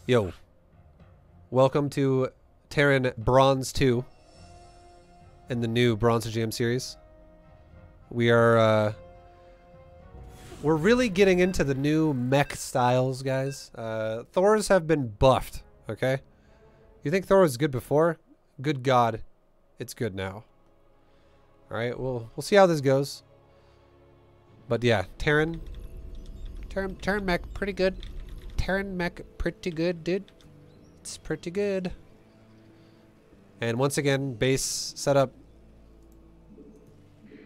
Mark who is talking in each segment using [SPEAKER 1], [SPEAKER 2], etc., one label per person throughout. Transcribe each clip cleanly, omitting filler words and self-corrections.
[SPEAKER 1] Yo, welcome to Terran Bronze 2 in the new Bronze GM series. We're really getting into the new mech styles, guys. Thors have been buffed, okay? You think Thor was good before? Good God, it's good now. All right, we'll see how this goes. But yeah, Terran mech pretty good. Terran mech pretty good, dude. It's pretty good. And once again, base setup. You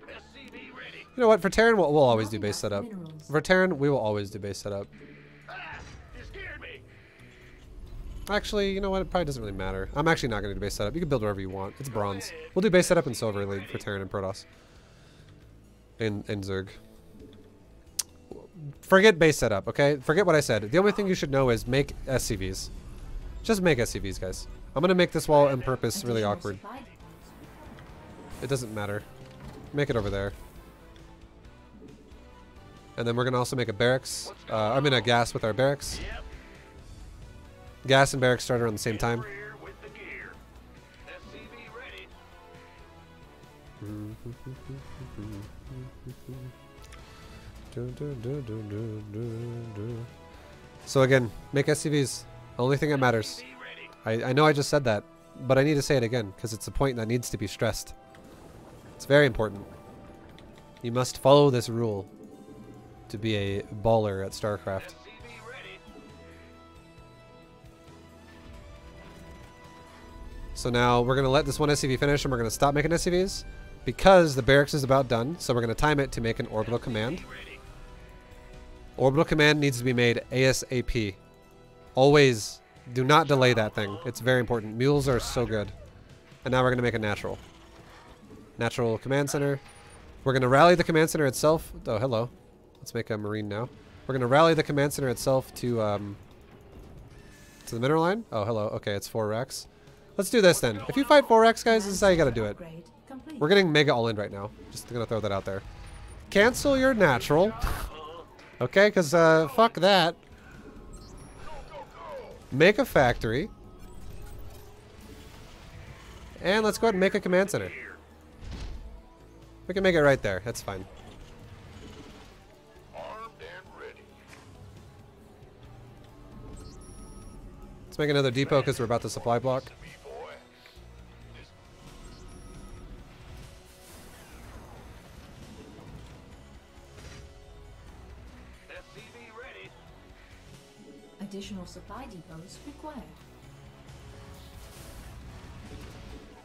[SPEAKER 1] know what? For Terran, we'll always do base setup. For Terran, we will always do base setup. Actually, you know what? It probably doesn't really matter. I'm actually not going to do base setup. You can build wherever you want. It's bronze. We'll do base setup in Silver League for Terran and Protoss. And Zerg. Forget base setup, okay? Forget what I said. The only thing you should know is make SCVs. Just make SCVs, guys. I'm going to make this wall on purpose really awkward. It doesn't matter. Make it over there. And then we're going to also make a barracks. I mean a gas with our barracks. Gas and barracks start around the same time. So again, make SCVs. Only thing that matters. I know I just said that, but I need to say it again because it's a point that needs to be stressed. It's very important. You must follow this rule to be a baller at StarCraft. So now we're going to let this one SCV finish and we're going to stop making SCVs because the barracks is about done. So we're going to time it to make an orbital command. Orbital command needs to be made ASAP. Always do not delay that thing. It's very important. Mules are so good. And now we're going to make a natural. Natural command center. We're going to rally the command center itself. Oh, hello. Let's make a marine now. We're going to rally the command center itself to the mineral line. Oh, hello. Okay, it's 4 racks. Let's do this then. If you fight 4 racks, guys, this is how you got to do it. We're getting mega all in right now. Just going to throw that out there. Cancel your natural. Okay, because fuck that. Make a factory. And let's go ahead and make a command center. We can make it right there. That's fine. Let's make another depot because we're about to supply block.
[SPEAKER 2] Additional supply depots required.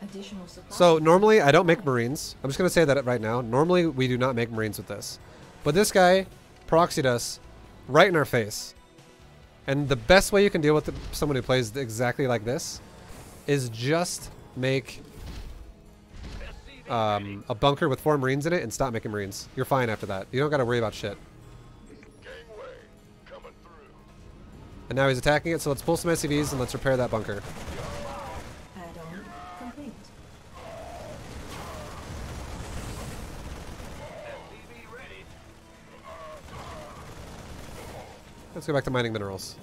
[SPEAKER 2] Additional supply.
[SPEAKER 1] So normally I don't make marines. I'm just going to say that right now. Normally we do not make marines with this. But this guy proxied us right in our face. And the best way you can deal with someone who plays exactly like this is just make a bunker with 4 marines in it and stop making marines. You're fine after that. You don't got to worry about shit. And now he's attacking it, so let's pull some SCVs and let's repair that bunker.
[SPEAKER 2] Add-on complete.
[SPEAKER 1] Let's go back to mining minerals.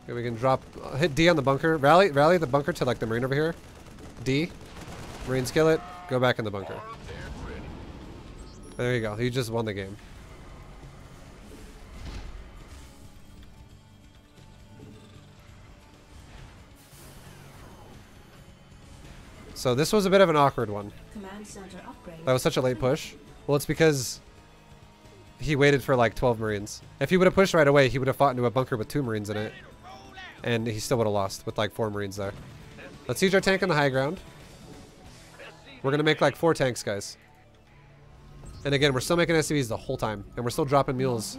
[SPEAKER 1] Okay, we can drop, hit D on the bunker. Rally the bunker to like the marine over here. D. Marines kill it. Go back in the bunker. There you go. You just won the game. So this was a bit of an awkward one.
[SPEAKER 2] Command center upgrade.
[SPEAKER 1] That was such a late push. Well, it's because he waited for like 12 marines. If he would have pushed right away, he would have fought into a bunker with 2 marines in it. And he still would have lost with like 4 marines there. Let's siege our tank on the high ground. We're going to make like 4 tanks, guys. And again, we're still making SCVs the whole time. And we're still dropping mules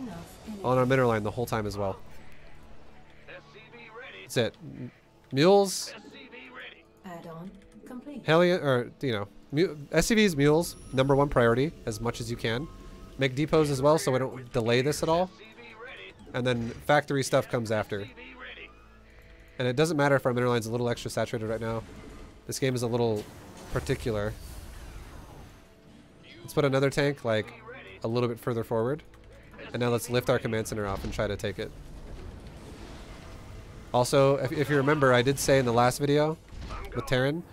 [SPEAKER 1] on our mineral line the whole time as well. That's it. Mules.
[SPEAKER 2] Add-on complete.
[SPEAKER 1] Hellion, or, you know, SCVs, mules, #1 priority as much as you can. Make depots as well so we don't delay this at all. And then factory stuff comes after. And it doesn't matter if our mineral line's a little extra saturated right now. This game is a little particular. Let's put another tank like a little bit further forward. And now let's lift our command center off and try to take it. Also, if you remember, I did say in the last video with Terran,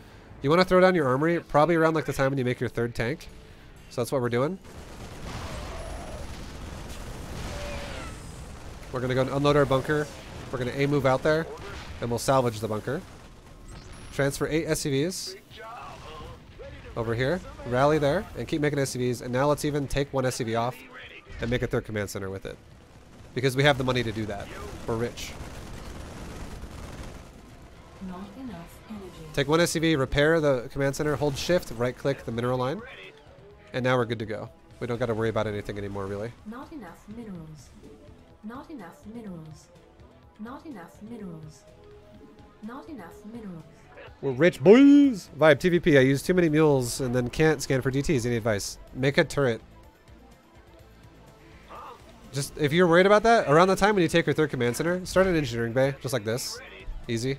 [SPEAKER 1] you want to throw down your armory probably around like the time when you make your third tank. So that's what we're doing. We're going to go and unload our bunker. We're going to A-move out there, and we'll salvage the bunker. Transfer 8 SCVs over here. Rally there, and keep making SCVs. And now let's even take 1 SCV off and make a third command center with it. Because we have the money to do that. We're rich.
[SPEAKER 2] Not enough energy.
[SPEAKER 1] Take 1 SCV, repair the command center, hold shift, right click the mineral line. And now we're good to go. We don't got to worry about anything anymore, really.
[SPEAKER 2] Not enough minerals. Not enough minerals. Not enough minerals. Not enough minerals.
[SPEAKER 1] We're rich boys! ViBE, TVP, I use too many mules and then can't scan for DTs. Any advice? Make a turret. Just, if you're worried about that, around the time when you take your third command center, start an engineering bay, just like this. Easy.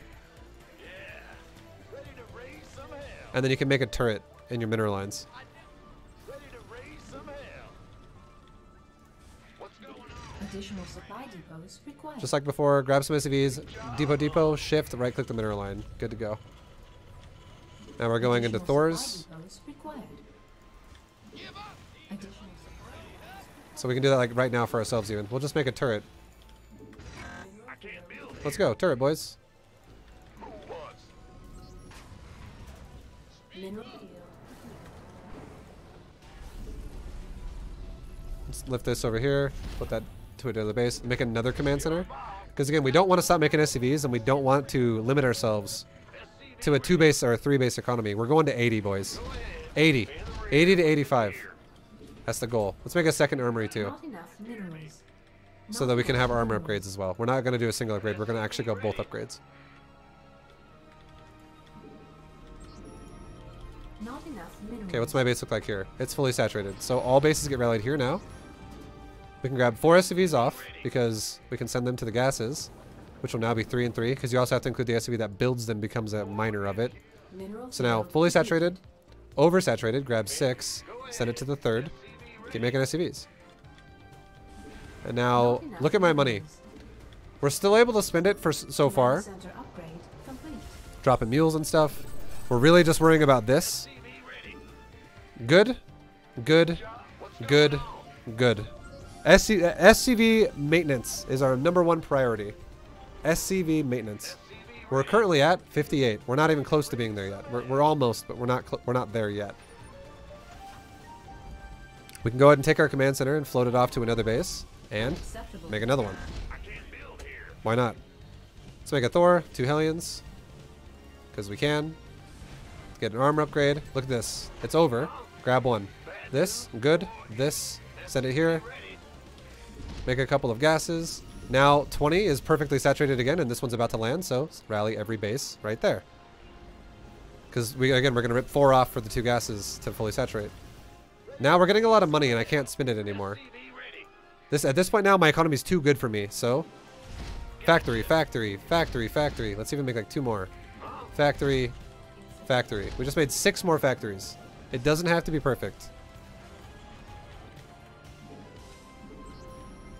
[SPEAKER 1] And then you can make a turret in your mineral lines.
[SPEAKER 2] Additional supply depots required.
[SPEAKER 1] Just like before, grab some SCVs, depot, shift, right click the mineral line. Good to go. Now we're going into Thor's. So we can do that like right now for ourselves even. We'll just make a turret. Let's go, turret boys. Let's lift this over here, put that to another base, make another command center. Because again, we don't want to stop making SCVs and we don't want to limit ourselves to a 2-base or a 3-base economy. We're going to 80, boys. 80. 80 to 85. That's the goal. Let's make a second armory too. So that we can have armor upgrades as well. We're not going to do a single upgrade. We're going to actually go both upgrades. Okay, what's my base look like here? It's fully saturated. So all bases get rallied here now. We can grab 4 SCVs off because we can send them to the gases, which will now be 3 and 3 because you also have to include the SCV that builds then becomes a miner of it. So now fully saturated, oversaturated, grab 6, send it to the third, keep making SCVs. And now look at my money. We're still able to spend it for so far. Dropping mules and stuff. We're really just worrying about this. Good, good, good, good. SCV maintenance is our #1 priority. SCV maintenance. We're currently at 58. We're not even close to being there yet. We're almost, but we're not there yet. We can go ahead and take our command center and float it off to another base and make another one. Why not? Let's make a Thor, 2 Hellions, because we can. Get an armor upgrade. Look at this. It's over. Grab 1. This, good. This, send it here. Make a couple of gases. Now 20 is perfectly saturated again, and this one's about to land, so rally every base right there. Because we're going to rip 4 off for the 2 gases to fully saturate. Now we're getting a lot of money, and I can't spend it anymore. At this point now, my economy is too good for me, so... Factory, factory, factory, factory. Let's even make like 2 more. Factory, factory. We just made 6 more factories. It doesn't have to be perfect.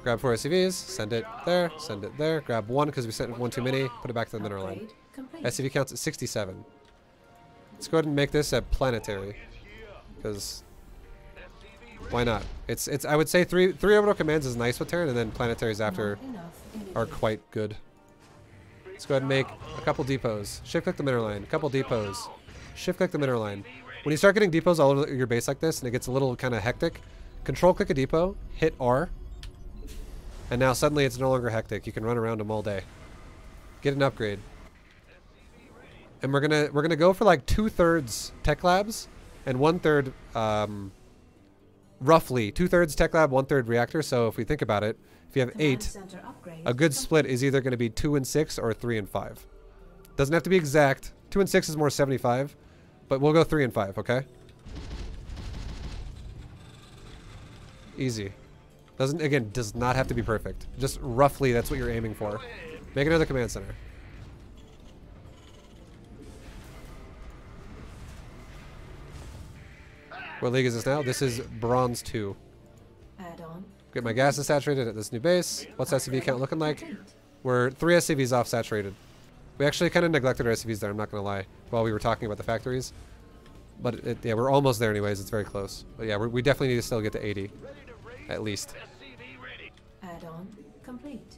[SPEAKER 1] Grab 4 SCVs, send it there, grab 1 because we sent 1 too many, put it back to the mineral line. SCV counts at 67. Let's go ahead and make this a planetary. Because why not? It's I would say 3 orbital commands is nice with Terran, and then planetaries after are quite good. Let's go ahead and make a couple depots. Shift click the mineral line, a couple depots. Shift click the mineral line. When you start getting depots all over your base like this and it gets a little kind of hectic, control click a depot, hit R, and now suddenly it's no longer hectic. You can run around them all day. Get an upgrade. And we're gonna go for like 2/3 tech labs and 1/3 roughly 2/3 tech lab, 1/3 reactor. So if we think about it, if you have 8, a good split is either going to be 2 and 6 or 3 and 5. Doesn't have to be exact. 2 and 6 is more 75, but we'll go 3 and 5, okay? Easy. Does not have to be perfect. Just roughly, that's what you're aiming for. Make another command center. What league is this now? This is Bronze 2.
[SPEAKER 2] Add on.
[SPEAKER 1] Get my gases saturated at this new base. What's SCV count looking like? We're 3 SCVs off saturated. We actually kind of neglected our SCVs there, I'm not going to lie, while we were talking about the factories. But yeah, we're almost there anyways. It's very close. But yeah, we definitely need to still get to 80. At least.
[SPEAKER 2] Add on complete.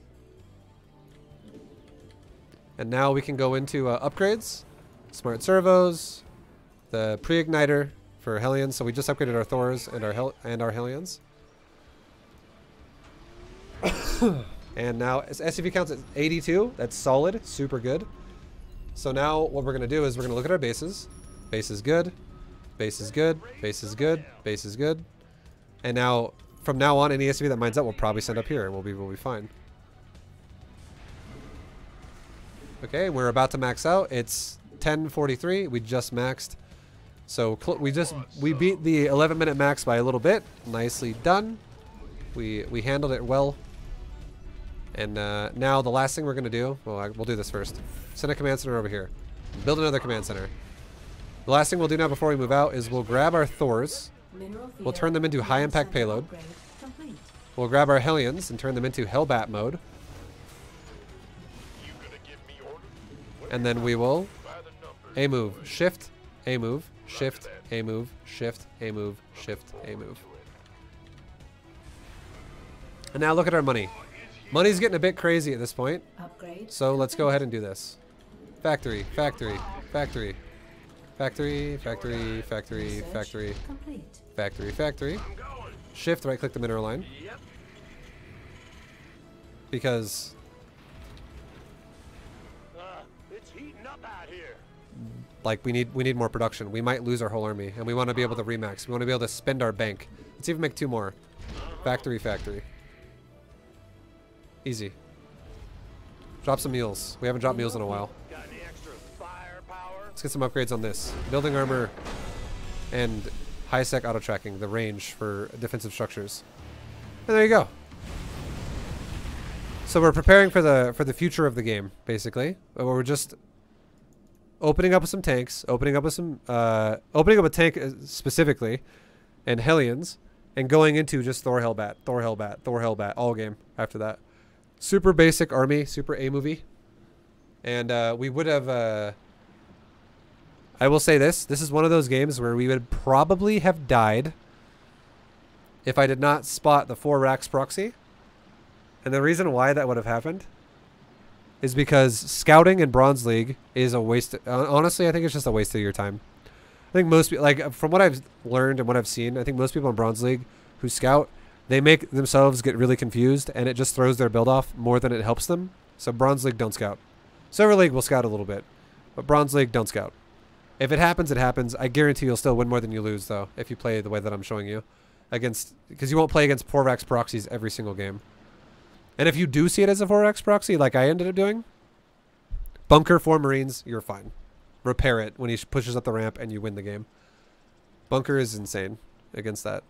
[SPEAKER 1] And now we can go into upgrades. Smart servos. The pre-igniter for Hellions. So we just upgraded our Thors and our Hellions. And now SCV counts at 82. That's solid. Super good. So now what we're going to do is we're going to look at our bases. Base is good. Base is good. Base is good. Base is good. And now, from now on, any SCV that mines up will probably send up here and we'll be fine. Okay, we're about to max out. It's 10:43. We just maxed. So we beat the 11-minute max by a little bit. Nicely done. We handled it well. And now the last thing we're going to do, well, we'll do this first. Send a command center over here. Build another command center. The last thing we'll do now before we move out is we'll grab our Thors. We'll turn them into high impact payload. We'll grab our Hellions and turn them into Hellbat mode. And then we will A move, shift, A move, shift, A move, shift, A move, shift, A move. And now look at our money. Money's getting a bit crazy at this point. So let's go ahead and do this. Factory, factory, factory. Factory, factory, factory, factory, factory, factory. Shift, right click the mineral line. Because
[SPEAKER 3] it's heating up out here.
[SPEAKER 1] Like we need more production. We might lose our whole army and we want to be able to remax. We want to be able to spend our bank. Let's even make 2 more. Factory, factory. Easy. Drop some mules. We haven't dropped mules in a while.
[SPEAKER 3] Got any extra firepower?
[SPEAKER 1] Let's get some upgrades on this. Building armor and high sec auto tracking, the range for defensive structures. And there you go. So we're preparing for the future of the game, basically. We're just opening up with some tanks, opening up a tank specifically, and Hellions, and going into just Thor Hellbat, Thor Hellbat, Thor Hellbat all game after that. Super basic army, super A movie. And we would have I will say this is one of those games where we would probably have died if I did not spot the 4 racks proxy. And the reason why that would have happened is because scouting in Bronze League is a waste. Honestly, I think it's just a waste of your time. I think most people, like from what I've learned and what I've seen, I think most people in Bronze League who scout, they make themselves get really confused and it just throws their build off more than it helps them. So Bronze League, don't scout. Silver League will scout a little bit, but Bronze League, don't scout. If it happens, it happens. I guarantee you'll still win more than you lose, though, if you play the way that I'm showing you. Because you won't play against 4x proxies every single game. And if you do see it as a 4x proxy, like I ended up doing, bunker 4 Marines, you're fine. Repair it when he pushes up the ramp and you win the game. Bunker is insane against that.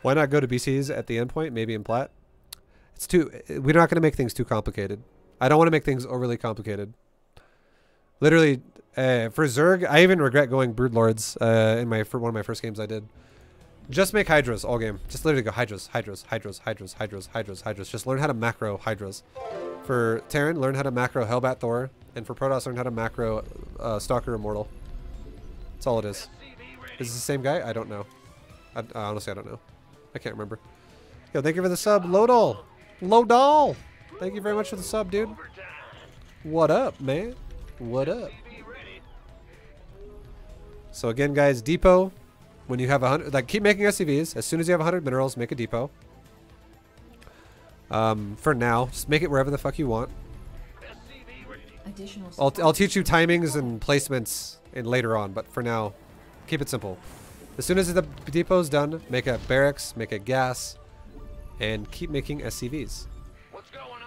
[SPEAKER 1] Why not go to BCs at the endpoint, maybe in plat? We're not going to make things too complicated. I don't want to make things overly complicated. Literally, for Zerg, I even regret going Broodlords in one of my first games I did. Just make Hydras all game. Just literally go Hydras, Hydras, Hydras, Hydras, Hydras, Hydras, Hydras. Just learn how to macro Hydras. For Terran, learn how to macro Hellbat Thor. And for Protoss, learn how to macro Stalker Immortal. That's all it is. Is this the same guy? I don't know. Honestly, I don't know. I can't remember. Yo, thank you for the sub, Lodal. Lodal! Thank you very much for the sub, dude. What up, man? What up? So again, guys, depot. When you have 100, like, keep making SCVs. As soon as you have 100 minerals, make a depot. For now, just make it wherever the fuck you want. I'll teach you timings and placements later on, but for now, keep it simple. As soon as the depot's done, make a barracks, make a gas, and keep making SCVs.
[SPEAKER 3] What's going on?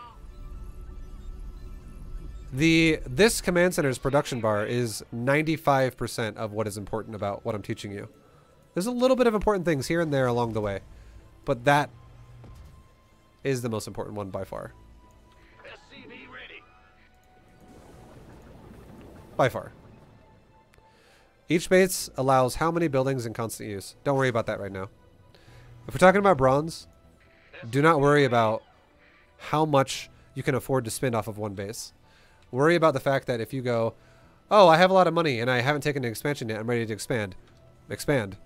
[SPEAKER 1] This command center's production bar is 95% of what is important about what I'm teaching you. There's a little bit of important things here and there along the way, but that is the most important one by far.
[SPEAKER 3] SCV ready.
[SPEAKER 1] By far. Each base allows how many buildings in constant use? Don't worry about that right now. If we're talking about bronze, do not worry about how much you can afford to spend off of one base. Worry about the fact that if you go, oh, I have a lot of money and I haven't taken an expansion yet, I'm ready to expand. Expand.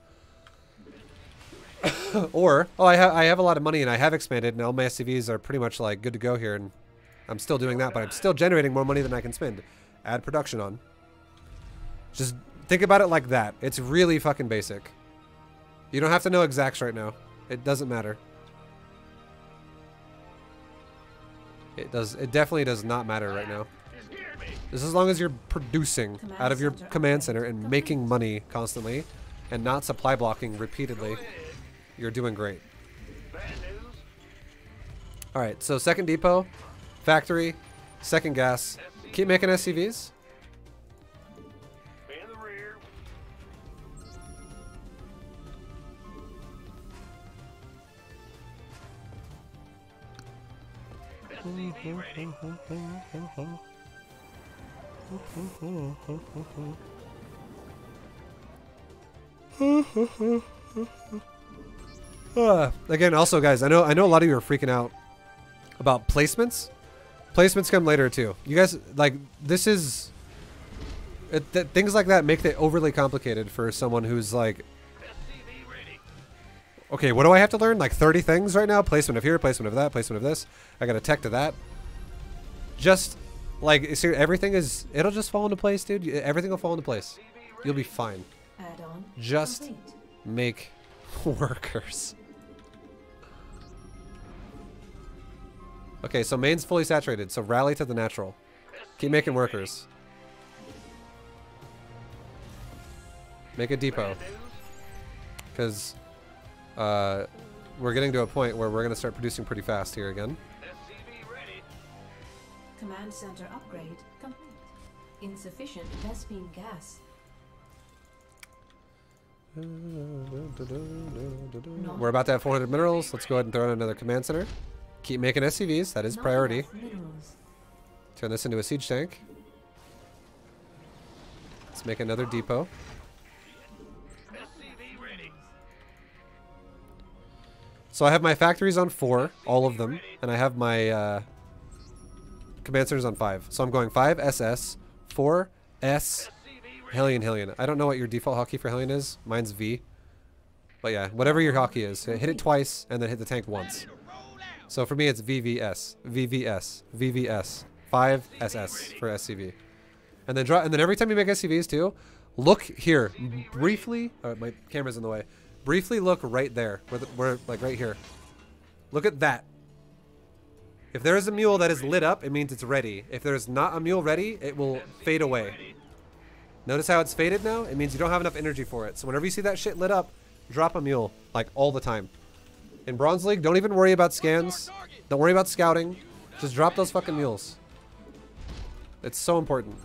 [SPEAKER 1] Or, oh, I have a lot of money and I have expanded and all my SCVs are pretty much like good to go here and I'm still doing that, but I'm still generating more money than I can spend. Add production on. Just think about it like that. It's really fucking basic. You don't have to know exacts right now. It doesn't matter. It definitely does not matter right now. Just as long as you're producing out of your command center and making money constantly and not supply blocking repeatedly, you're doing great. Alright, so second depot, factory, second gas. Keep making SCVs.
[SPEAKER 3] In the rear. SCV ready.
[SPEAKER 1] Again, also guys, I know a lot of you are freaking out about placements. Placements come later too. You guys, like, this is... things like that make it overly complicated for someone who's like... Okay, what do I have to learn? Like 30 things right now? Placement of here, placement of that, placement of this. I got a tech to that. Just, like, see, everything is... It'll just fall into place, dude. Everything will fall into place. You'll be fine.
[SPEAKER 2] Add-on
[SPEAKER 1] Just
[SPEAKER 2] complete.
[SPEAKER 1] make workers. Okay, so main's fully saturated, so rally to the natural. Keep making workers. Make a depot. Because we're getting to a point where we're going to start producing pretty fast here again.
[SPEAKER 2] Command center upgrade complete. Insufficient Vespene gas.
[SPEAKER 1] We're about to have 400 minerals. Let's go ahead and throw in another command center. Keep making SCVs. That is
[SPEAKER 2] Not
[SPEAKER 1] priority.
[SPEAKER 2] enough minerals.
[SPEAKER 1] Turn this into a siege tank. Let's make another depot. So I have my factories on 4, all of them, and I have my command centers on 5. So I'm going 5 SS, 4 S, Hellion. I don't know what your default hotkey for Hellion is. Mine's V. But yeah, whatever your hotkey is, hit it twice and then hit the tank once. So for me, it's VVS, VVS, VVS, 5 SS for SCV. And then every time you make SCVs too, look here briefly. Oh, my camera's in the way. Briefly look right there, where like right here. Look at that. If there is a mule that is lit up, it means it's ready. If there's not a mule ready, it will fade away. Notice how it's faded now? It means you don't have enough energy for it. So whenever you see that shit lit up, drop a mule, like all the time. In Bronze League, don't even worry about scans. Don't worry about scouting. Just drop those fucking mules. It's so important.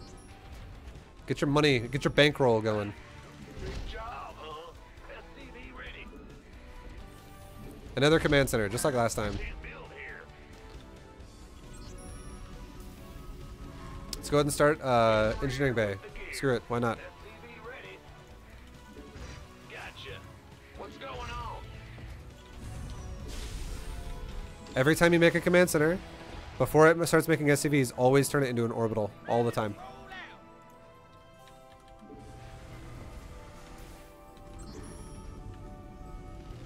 [SPEAKER 1] Get your money, get your bankroll going. Another command center, just like last time. Let's go ahead and start engineering bay. Screw it, why not? Every time you make a command center, before it starts making SCVs, always turn it into an orbital, all the time.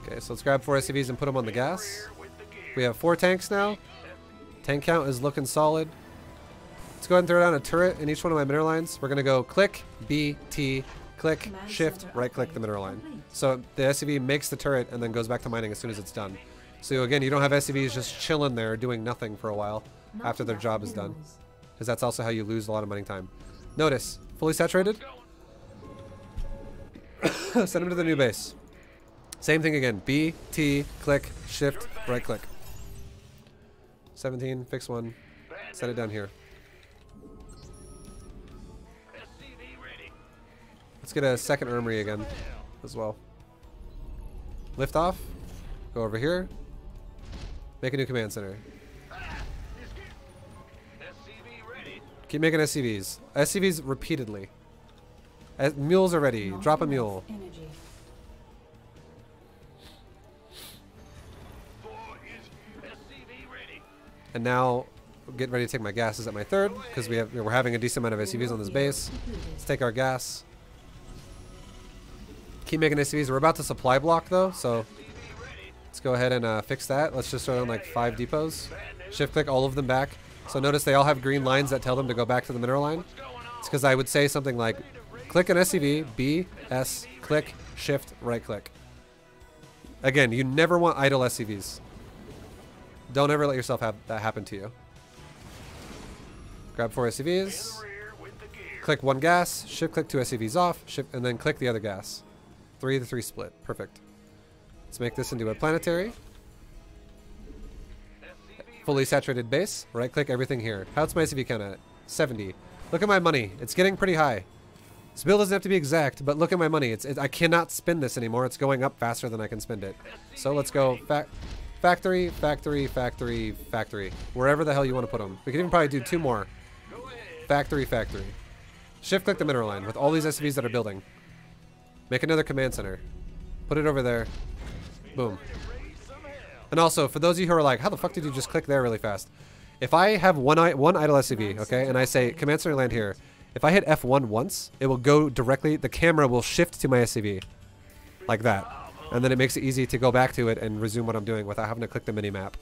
[SPEAKER 1] Okay, so let's grab 4 SCVs and put them on the gas. We have 4 tanks now. Tank count is looking solid. Let's go ahead and throw down a turret in each one of my mineral lines. We're going to go click, B, T, click, shift, right click the mineral line. So the SCV makes the turret and then goes back to mining as soon as it's done. So again, you don't have SCVs just chilling there doing nothing for a while after their job is done. Because that's also how you lose a lot of mining time. Notice, fully saturated. Send them to the new base. Same thing again. B, T, click, shift, right click. 17, fix one. Set it down here. Let's get a second armory again as well. Lift off. Go over here. Make a new command center.
[SPEAKER 3] SCV ready.
[SPEAKER 1] Keep making SCVs. SCVs repeatedly. Mules are ready.
[SPEAKER 2] Not
[SPEAKER 1] Drop a
[SPEAKER 2] enough
[SPEAKER 1] mule.
[SPEAKER 2] Energy.
[SPEAKER 3] 4 is SCV ready.
[SPEAKER 1] And now, get ready to take my gases at my third, because we're having a decent amount of SCVs on this base. Let's take our gas. Keep making SCVs. We're about to supply block though, so let's go ahead and fix that. Let's just start on like 5 depots. Shift click all of them back. So notice they all have green lines that tell them to go back to the mineral line. It's because I would say something like, click an SCV, B, S, click, shift, right click. Again, you never want idle SCVs. Don't ever let yourself have that happen to you. Grab 4 SCVs.
[SPEAKER 3] Rear with the gear.
[SPEAKER 1] Click 1 gas, shift click 2 SCVs off, shift, and then click the other gas. 3 to 3 split. Perfect. Let's make this into a planetary. Fully saturated base. Right click everything here. How's my SCV count at? 70. Look at my money. It's getting pretty high. This build doesn't have to be exact, but look at my money. I cannot spend this anymore. It's going up faster than I can spend it. So let's go factory, factory, factory, factory. Wherever the hell you want to put them. We can even probably do 2 more. Factory, factory. Shift click the mineral line with all these SCVs that are building. Make another command center. Put it over there. Boom. And also, for those of you who are like, how the fuck did you just click there really fast? If I have one idle SCV, okay, and I say command center land here, if I hit F1 once, it will go directly, the camera will shift to my SCV. Like that. And then it makes it easy to go back to it and resume what I'm doing without having to click the mini-map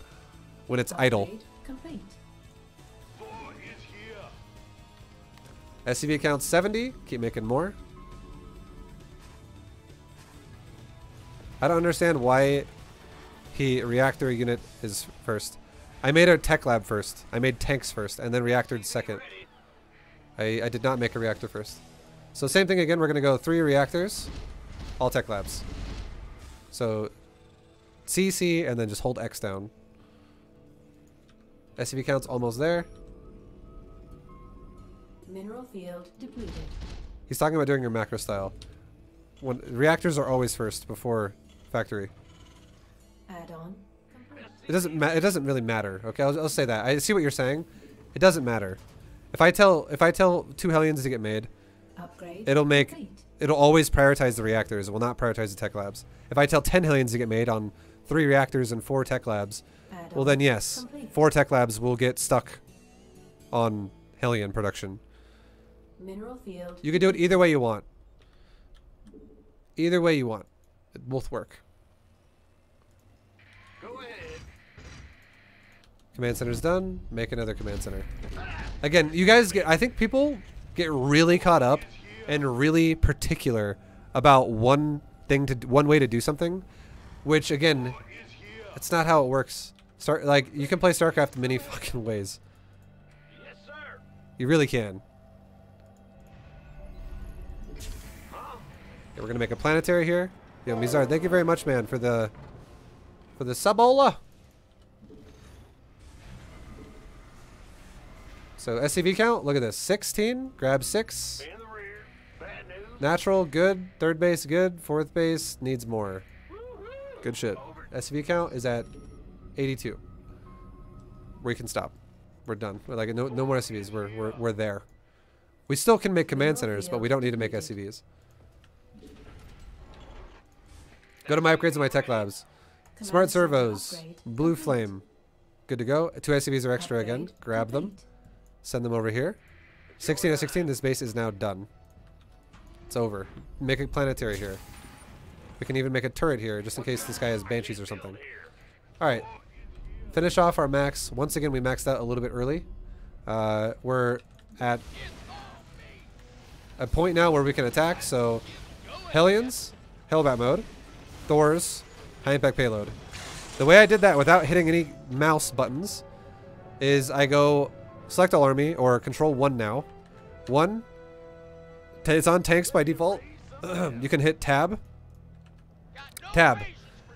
[SPEAKER 1] when it's idle.
[SPEAKER 2] Upgrade complete.
[SPEAKER 3] 4 is here.
[SPEAKER 1] SCV count 70. Keep making more. I don't understand why reactor unit is first. I made a tech lab first. I made tanks first, and then reactor second. I did not make a reactor first. So same thing again. We're going to go 3 reactors, all tech labs. So CC, and then just hold X down. SCV count's almost there.
[SPEAKER 2] Mineral field depleted.
[SPEAKER 1] He's talking about doing your macro style. When reactors are always first before factory.
[SPEAKER 2] Add-on complete.
[SPEAKER 1] It doesn't really matter. Okay, I'll say that. I see what you're saying. It doesn't matter. If I tell 2 Hellions to get made,
[SPEAKER 2] Upgrade
[SPEAKER 1] it'll always prioritize the reactors. It will not prioritize the tech labs. If I tell 10 Hellions to get made on 3 reactors and 4 tech labs,
[SPEAKER 2] Add-on
[SPEAKER 1] well then yes,
[SPEAKER 2] complete.
[SPEAKER 1] 4 tech labs will get stuck on Hellion production.
[SPEAKER 2] Mineral field.
[SPEAKER 1] You can do it either way you want. Either way you want. It both work.
[SPEAKER 3] Go ahead.
[SPEAKER 1] Command center's done. Make another command center. Again, you guys I think people get really caught up and really particular about one way to do something, which again, it's not how it works. You can play StarCraft many fucking ways.
[SPEAKER 3] Yes, sir.
[SPEAKER 1] You really can. Okay, we're gonna make a planetary here. Yo, Mizar, thank you very much, man, for the subola. So SCV count, look at this. 16, grab 6.
[SPEAKER 3] In the rear. Bad news.
[SPEAKER 1] Natural, good. Third base, good. Fourth base, needs more.
[SPEAKER 3] Woo-hoo.
[SPEAKER 1] Good shit.
[SPEAKER 3] Over.
[SPEAKER 1] SCV count is at 82. We can stop. We're done. We're like no more SCVs. We're there. We still can make command centers, but we don't need to make SCVs. Go to my upgrades and my tech labs.
[SPEAKER 2] Command
[SPEAKER 1] Smart
[SPEAKER 2] center
[SPEAKER 1] servos.
[SPEAKER 2] upgrade
[SPEAKER 1] Blue
[SPEAKER 2] complete.
[SPEAKER 1] flame. Good to go. 2 SCVs are extra again.
[SPEAKER 2] Upgrade
[SPEAKER 1] Grab them.
[SPEAKER 2] complete.
[SPEAKER 1] Send them over here. 16 to 16. This base is now done. It's over. Make a planetary here. We can even make a turret here, just in case this guy has banshees or something. Alright. Finish off our max. Once again, we maxed out a little bit early. We're at a point now where we can attack. So, Hellions, Hellbat mode, Thors, high impact payload. The way I did that without hitting any mouse buttons is I go select all army or control 1 now. 1. It's on tanks by default. You can hit tab. Tab.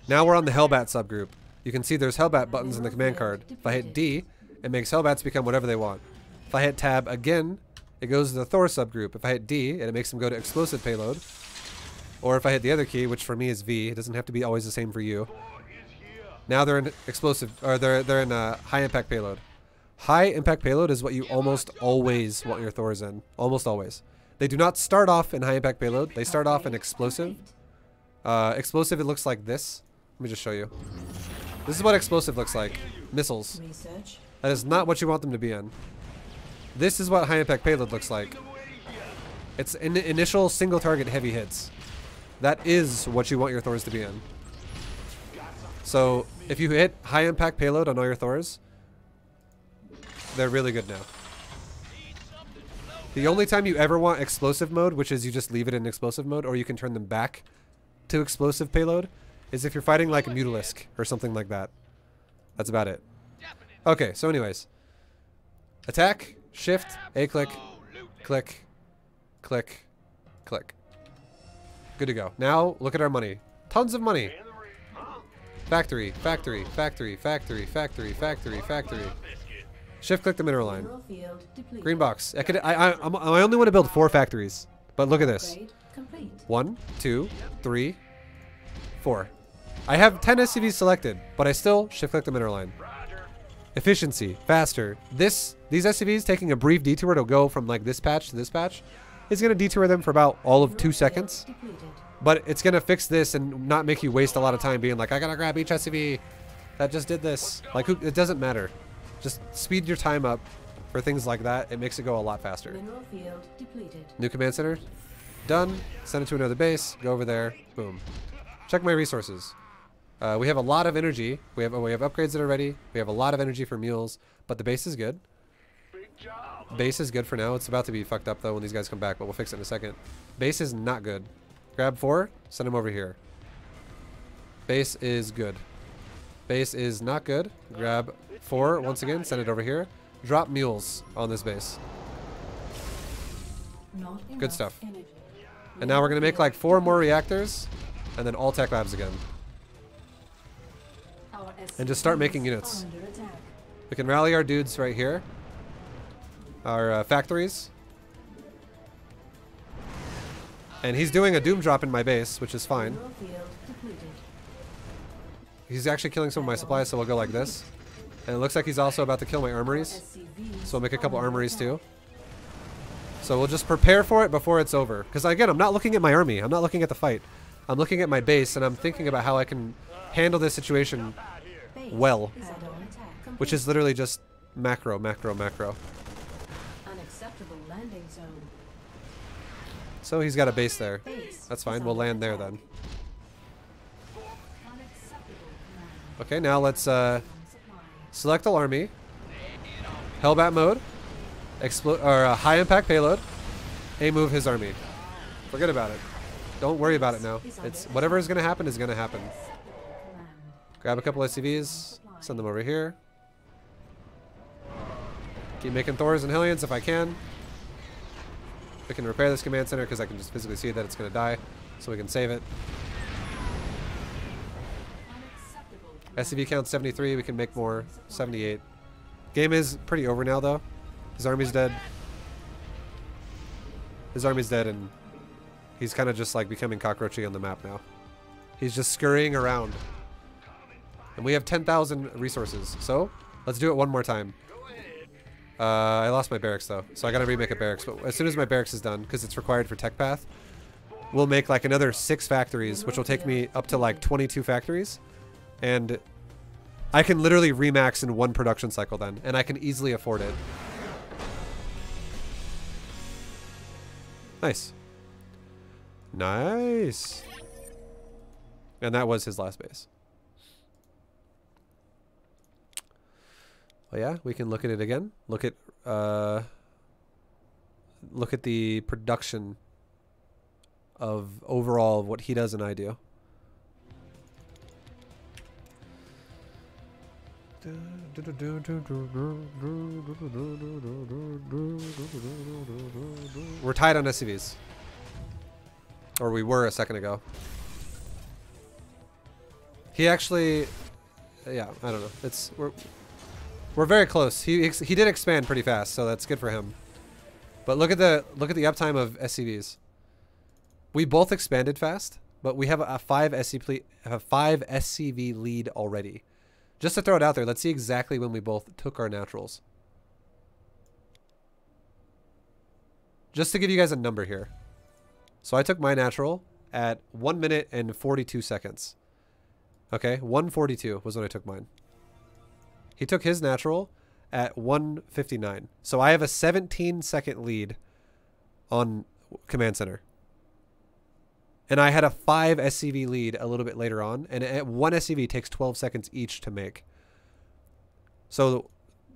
[SPEAKER 1] Now we're on the Hellbat subgroup. You can see there's Hellbat buttons in the command card. If I hit D, it makes Hellbats become whatever they want. If I hit tab again, it goes to the Thor subgroup. If I hit D, it makes them go to explosive payload. Or if I hit the other key, which for me is V, it doesn't have to be always the same for you. Now they're in explosive, or they're in high impact payload. High impact payload is what you almost always want your Thors in. Almost always. They do not start off in high impact payload. They start off in explosive. Explosive, it looks like this. Let me just show you. This is what explosive looks like. Missiles.
[SPEAKER 2] Research.
[SPEAKER 1] That is not what you want them to be in. This is what high impact payload looks like. It's initial single target heavy hits. That is what you want your Thors to be in. So if you hit high impact payload on all your Thors, they're really good now. The only time you ever want explosive mode, which is you just leave it in explosive mode, or you can turn them back to explosive payload, is if you're fighting like a Mutalisk or something like that. That's about it. Okay, so anyways. Attack, shift, A-click, click, click, click. Good to go. Now, look at our money. Tons of money. Factory, factory, factory, factory, factory, factory, factory. Shift click the mineral line.
[SPEAKER 2] Mineral field depleted.
[SPEAKER 1] Green box. I only want to build 4 factories. But look at this.
[SPEAKER 2] Upgrade complete.
[SPEAKER 1] 1, 2, 3, 4. I have 10 SCVs selected, but I still shift click the mineral line. Efficiency, faster. These SCVs taking a brief detour to go from like this patch to this patch is going to detour them for about all of 2 seconds.
[SPEAKER 2] Depleted.
[SPEAKER 1] But it's going to fix this and not make you waste a lot of time being like, I got to grab each SCV that just did this. Like, it doesn't matter. Just speed your time up for things like that. It makes it go a lot faster.
[SPEAKER 2] Mineral field depleted.
[SPEAKER 1] New command center. Done. Send it to another base. Go over there. Boom. Check my resources. We have a lot of energy. We have upgrades that are ready. We have a lot of energy for mules, but the base is good. Base is good for now. It's about to be fucked up though when these guys come back, but we'll fix it in a second. Base is not good. Grab 4, send him over here. Base is good. Base is not good. Grab 4 once again, send it over here. Drop mules on this base.
[SPEAKER 2] Not
[SPEAKER 1] Good
[SPEAKER 2] enough
[SPEAKER 1] stuff.
[SPEAKER 2] energy.
[SPEAKER 1] And now we're gonna make like 4 more reactors, and then all tech labs again.
[SPEAKER 2] Our
[SPEAKER 1] And just start making
[SPEAKER 2] SCVs
[SPEAKER 1] units.
[SPEAKER 2] are under attack.
[SPEAKER 1] We can rally our dudes right here. Our factories. And he's doing a doom drop in my base, which is fine.
[SPEAKER 2] Mineral field depleted.
[SPEAKER 1] He's actually killing some of my supplies, so we'll go like this. And it looks like he's also about to kill my armories.
[SPEAKER 2] SCVs
[SPEAKER 1] So we'll make a couple
[SPEAKER 2] are under
[SPEAKER 1] armories
[SPEAKER 2] attack.
[SPEAKER 1] too. So we'll just prepare for it before it's over. Because again, I'm not looking at my army. I'm not looking at the fight. I'm looking at my base, and I'm thinking about how I can handle this situation
[SPEAKER 2] Base
[SPEAKER 1] well.
[SPEAKER 2] is under attack.
[SPEAKER 1] Which is literally just macro, macro, macro.
[SPEAKER 2] Unacceptable landing zone.
[SPEAKER 1] So he's got a base there.
[SPEAKER 2] Base
[SPEAKER 1] That's
[SPEAKER 2] is
[SPEAKER 1] fine. We'll
[SPEAKER 2] under
[SPEAKER 1] land there
[SPEAKER 2] attack.
[SPEAKER 1] then.
[SPEAKER 2] Unacceptable command.
[SPEAKER 1] Okay, now let's
[SPEAKER 2] Supply.
[SPEAKER 1] select all army. Hellbat mode. High impact payload. A move his army. Forget about it. Don't worry about it now. It's whatever is going to happen is going to happen.
[SPEAKER 2] Command.
[SPEAKER 1] Grab a couple SCVs. Send them over here. Keep making Thors and Hellions if I can. We can repair this command center because I can just physically see that it's going to die. So we can save it.
[SPEAKER 2] Unacceptable
[SPEAKER 1] SCV count 73. We can make more. 78. Game is pretty over now though. His army's dead. His army's dead and he's kind of just like becoming cockroachy on the map now. He's just scurrying around. And we have 10,000 resources. So let's do it one more time. I lost my barracks though, so I gotta remake a barracks. But as soon as my barracks is done, because it's required for tech path, we'll make like another 6 factories, which will take me up to like 22 factories. And I can literally remax in 1 production cycle then, and I can easily afford it. Nice. Nice. And that was his last base. Well, yeah, we can look at it again. Look at the production of overall what he does and I do. We're tied on SCVs. Or we were a second ago. He actually, yeah, I don't know. We're very close. He did expand pretty fast, so that's good for him. But look at the uptime of SCVs. We both expanded fast, but we have a 5 SCV lead already. Just to throw it out there, let's see exactly when we both took our naturals. Just to give you guys a number here. So I took my natural at 1 minute and 42 seconds. Okay, 1:42 was when I took mine. He took his natural at 1:59. So I have a 17-second lead on Command Center. And I had a 5 SCV lead a little bit later on. And one SCV takes 12 seconds each to make. So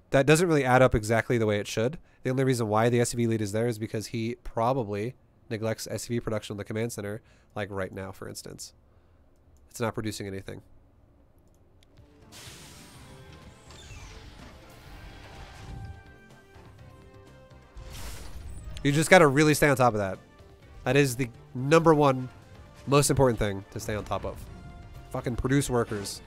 [SPEAKER 1] that doesn't really add up exactly the way it should. The only reason why the SCV lead is there is because he probably neglects SCV production on the Command Center, like right now, for instance. It's not producing anything. You just got to really stay on top of that. That is the #1 most important thing to stay on top of. Fucking produce workers.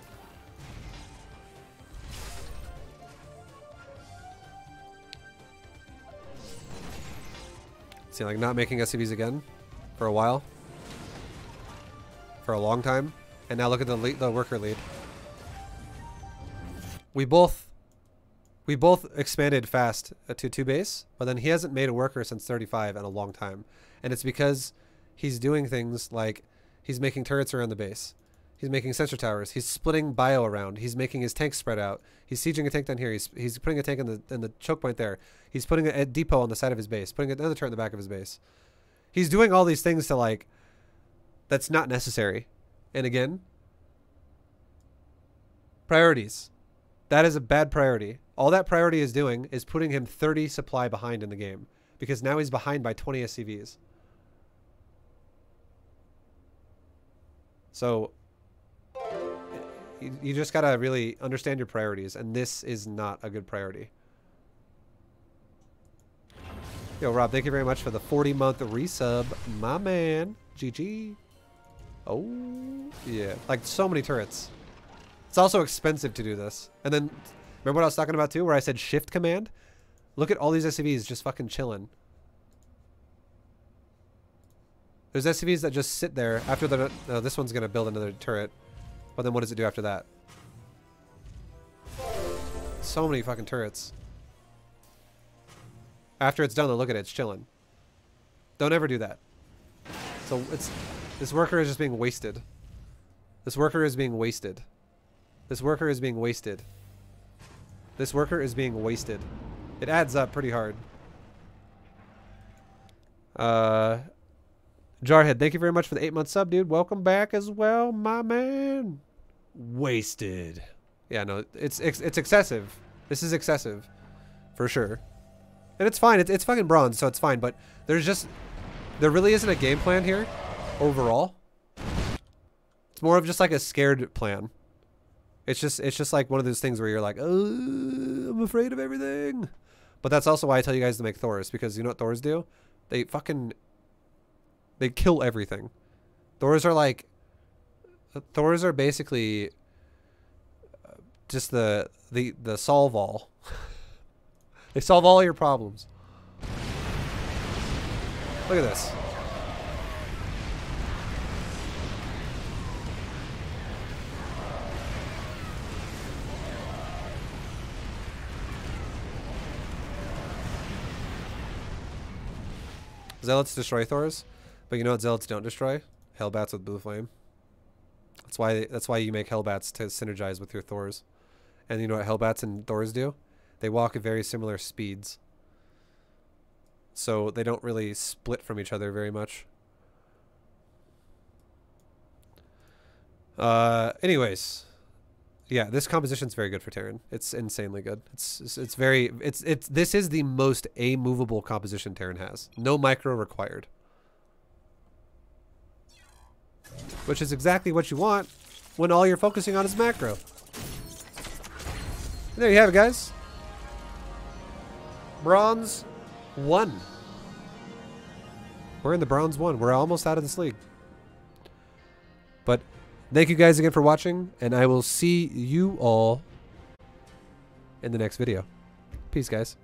[SPEAKER 1] See, like not making SCVs again for a while. For a long time. And now look at the worker lead. We both expanded fast to 2 base, but then he hasn't made a worker since 35 in a long time. And it's because he's doing things like he's making turrets around the base. He's making sensor towers. He's splitting bio around. He's making his tanks spread out. He's sieging a tank down here. He's putting a tank in the choke point there. He's putting a depot on the side of his base, putting another turret in the back of his base. He's doing all these things to like, that's not necessary. And again, priorities. That is a bad priority. All that priority is doing is putting him 30 supply behind in the game. Because now he's behind by 20 SCVs. So, you just gotta really understand your priorities. And this is not a good priority. Yo, Rob, thank you very much for the 40-month resub. My man. GG. Oh, yeah. Like, so many turrets. It's also expensive to do this. And then, remember what I was talking about too, where I said shift command? Look at all these SCVs just fucking chilling. There's SCVs that just sit there after the... No, this one's going to build another turret. But then what does it do after that? So many fucking turrets. After it's done, though, look at it. It's chilling. Don't ever do that. So it's... This worker is just being wasted. This worker is being wasted. This worker is being wasted. This worker is being wasted. It adds up pretty hard. Jarhead, thank you very much for the 8-month sub, dude. Welcome back as well, my man. Wasted. Yeah, no, it's excessive. This is excessive. For sure. And it's fine. It's fucking bronze, so it's fine. But there's just... There really isn't a game plan here. Overall. It's more of just like a scared plan. It's just like one of those things where you're like, oh, I'm afraid of everything. But that's also why I tell you guys to make Thors, because you know what Thors do? They fucking... They kill everything. Thors are like... Thors are basically... just the solve all. They solve all your problems. Look at this. Zealots destroy Thors, but you know what Zealots don't destroy? Hellbats with blue flame. That's why you make Hellbats to synergize with your Thors. And you know what Hellbats and Thors do? They walk at very similar speeds. So they don't really split from each other very much. Anyways, yeah, this composition's very good for Terran. It's insanely good. This is the most A-movable composition Terran has. No micro required. Which is exactly what you want when all you're focusing on is macro. And there you have it, guys. Bronze 1. We're in the bronze 1. We're almost out of this league. But thank you guys again for watching, and I will see you all in the next video. Peace, guys.